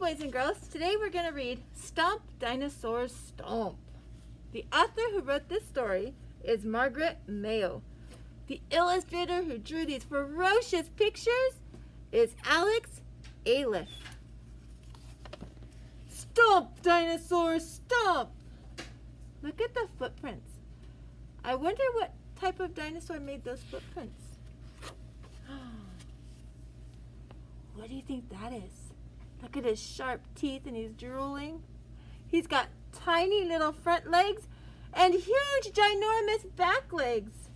boys and girls. Today we're going to read Stomp, Dinosaurs, Stomp. The author who wrote this story is Margaret Mayo. The illustrator who drew these ferocious pictures is Alex Aliff. Stomp, dinosaurs, stomp! Look at the footprints. I wonder what type of dinosaur made those footprints. What do you think that is? Look at his sharp teeth and he's drooling. He's got tiny little front legs and huge ginormous back legs.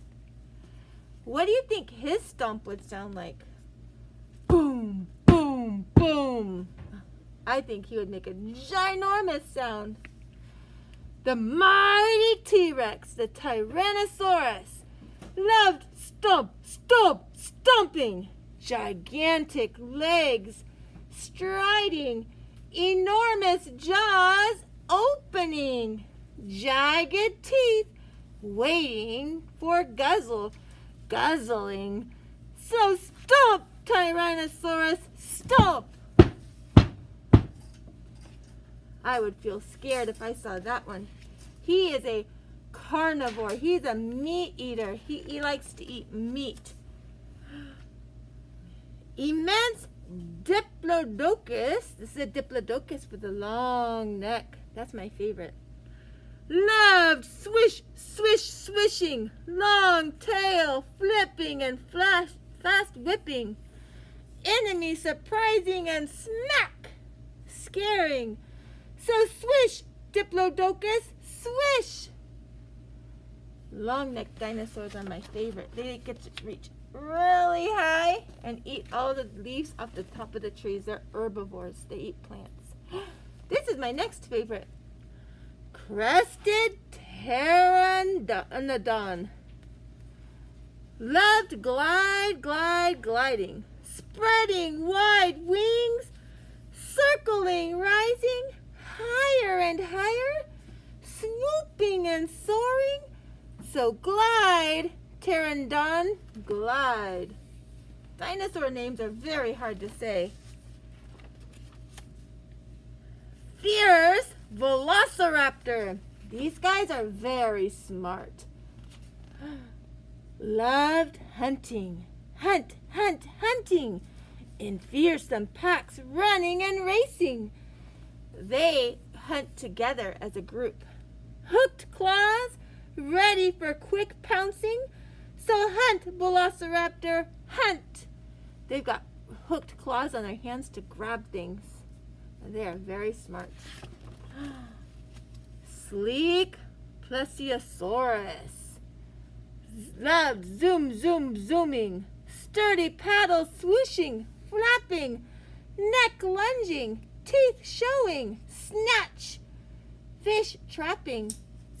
What do you think his stomp would sound like? Boom, boom, boom. I think he would make a ginormous sound. The mighty T-Rex, the Tyrannosaurus, loved stomp, stomp, stomping. Gigantic legs, striding, enormous jaws opening, jagged teeth waiting for guzzling. So stomp, Tyrannosaurus, stomp! I would feel scared if I saw that one. He is a carnivore. He's a meat eater. He likes to eat meat. Immense Diplodocus. This is a Diplodocus with a long neck. That's my favorite. Loved swish, swish, swishing. Long tail, flipping and fast whipping. Enemy surprising and smack, scaring. So swish, Diplodocus, swish. Long-necked dinosaurs are my favorite. They get to reach really high and eat all the leaves off the top of the trees. They're herbivores. They eat plants. This is my next favorite. Crested pteranodon. Loved gliding. Spreading wide wings. Circling, rising. Higher and higher. Swooping and soaring. So glide. Pteranodon, glide. Dinosaur names are very hard to say. Fierce velociraptor. These guys are very smart. Loved hunting. Hunting. In fearsome packs, running and racing. They hunt together as a group. Hooked claws, ready for quick pouncing. So hunt, velociraptor, hunt. They've got hooked claws on their hands to grab things. They are very smart. Sleek plesiosaurus. Love zooming. Sturdy paddle swooshing, flapping. Neck lunging, teeth showing. Snatch, fish trapping.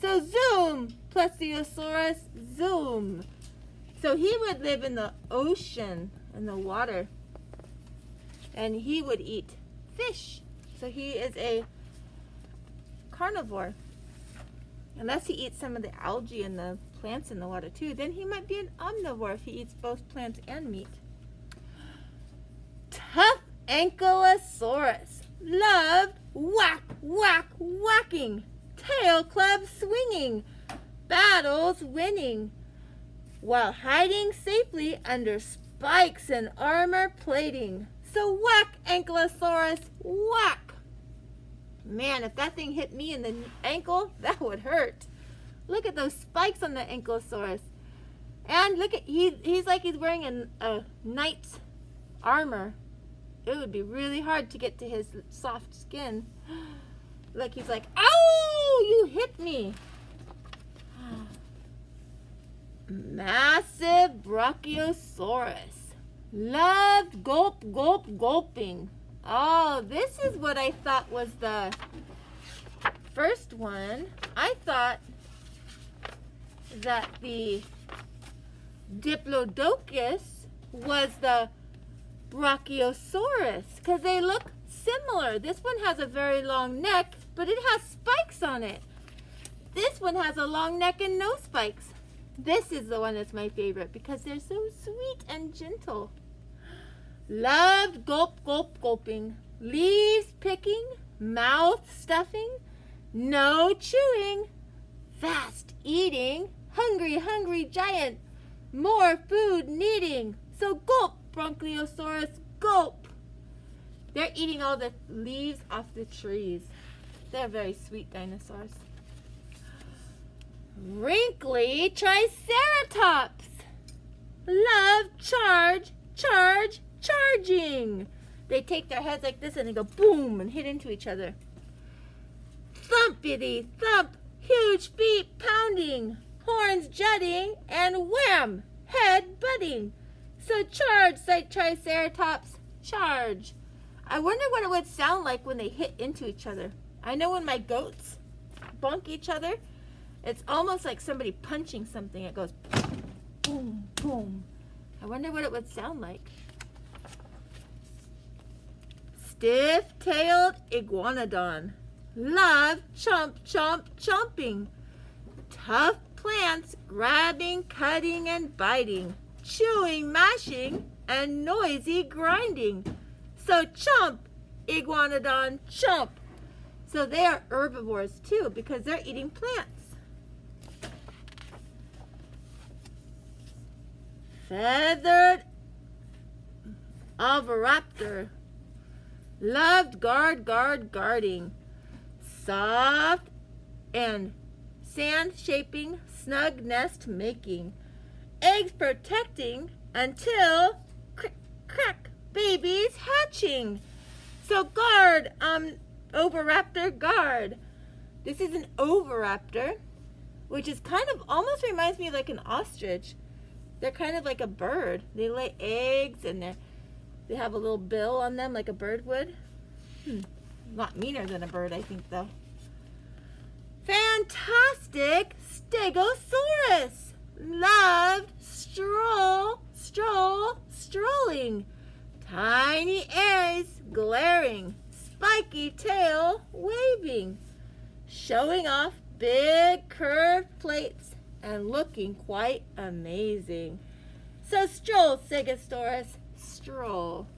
So zoom, plesiosaurus, zoom. So he would live in the ocean, in the water, and he would eat fish. So he is a carnivore. Unless he eats some of the algae and the plants in the water too, then he might be an omnivore if he eats both plants and meat. Tough ankylosaurus. Loved whacking. Tail club swinging. Battles winning. While hiding safely under spikes and armor plating. So whack, Ankylosaurus, whack! Man, if that thing hit me in the ankle, that would hurt. Look at those spikes on the Ankylosaurus. And look at, he's like he's wearing a knight's armor. It would be really hard to get to his soft skin. Look, he's like, ow, you hit me. Massive Brachiosaurus. Loved gulping. Oh, this is what I thought was the first one. I thought that the Diplodocus was the Brachiosaurus because they look similar. This one has a very long neck, but it has spikes on it. This one has a long neck and no spikes. This is the one that's my favorite because they're so sweet and gentle. Loved gulping. leaves picking, mouth stuffing, no chewing, fast eating, hungry, hungry giant, more food needing. So gulp, Bronchiosaurus, gulp. They're eating all the leaves off the trees. They're very sweet dinosaurs. Wrinkly Triceratops. Love, charge, charge, charging. They take their heads like this and they go boom and hit into each other. Thumpity thump, huge feet pounding, horns jutting, and wham, head butting. So charge, like Triceratops, charge. I wonder what it would sound like when they hit into each other. I know when my goats bonk each other, it's almost like somebody punching something. It goes boom, boom. I wonder what it would sound like. Stiff-tailed iguanodon. Love chomp, chomp, chomping. Tough plants grabbing, cutting, and biting. Chewing, mashing, and noisy grinding. So chomp, iguanodon, chomp. So they are herbivores too because they're eating plants. Feathered oviraptor. Loved guarding. Soft and sand shaping, snug nest making. Eggs protecting until crack, babies hatching. So guard, oviraptor, guard. This is an oviraptor, which is kind of, almost reminds me of like an ostrich. They're kind of like a bird. They lay eggs and they have a little bill on them like a bird would. A lot meaner than a bird, I think, though. Fantastic Stegosaurus. Loved strolling. Tiny ears glaring. Spiky tail waving. Showing off big curved plates and looking quite amazing. So stroll, Stegosaurus, stroll.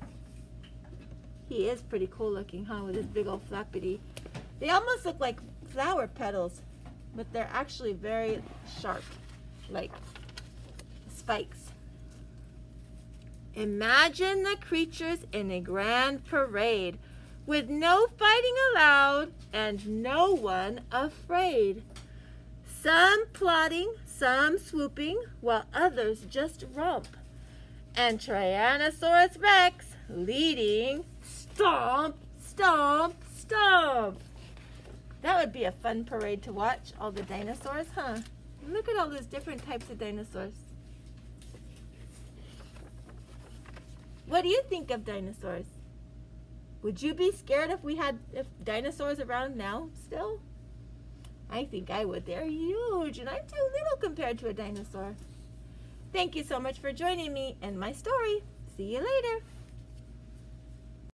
He is pretty cool looking, huh, with his big old flappity. They almost look like flower petals, but they're actually very sharp, like spikes. Imagine the creatures in a grand parade, with no fighting allowed and no one afraid. Some plotting, some swooping, while others just romp. And Tyrannosaurus Rex leading, stomp, stomp, stomp. That would be a fun parade to watch, all the dinosaurs, huh? Look at all those different types of dinosaurs. What do you think of dinosaurs? Would you be scared if dinosaurs around now still? I think I would. They're huge and I'm too little compared to a dinosaur. Thank you so much for joining me in my story. See you later.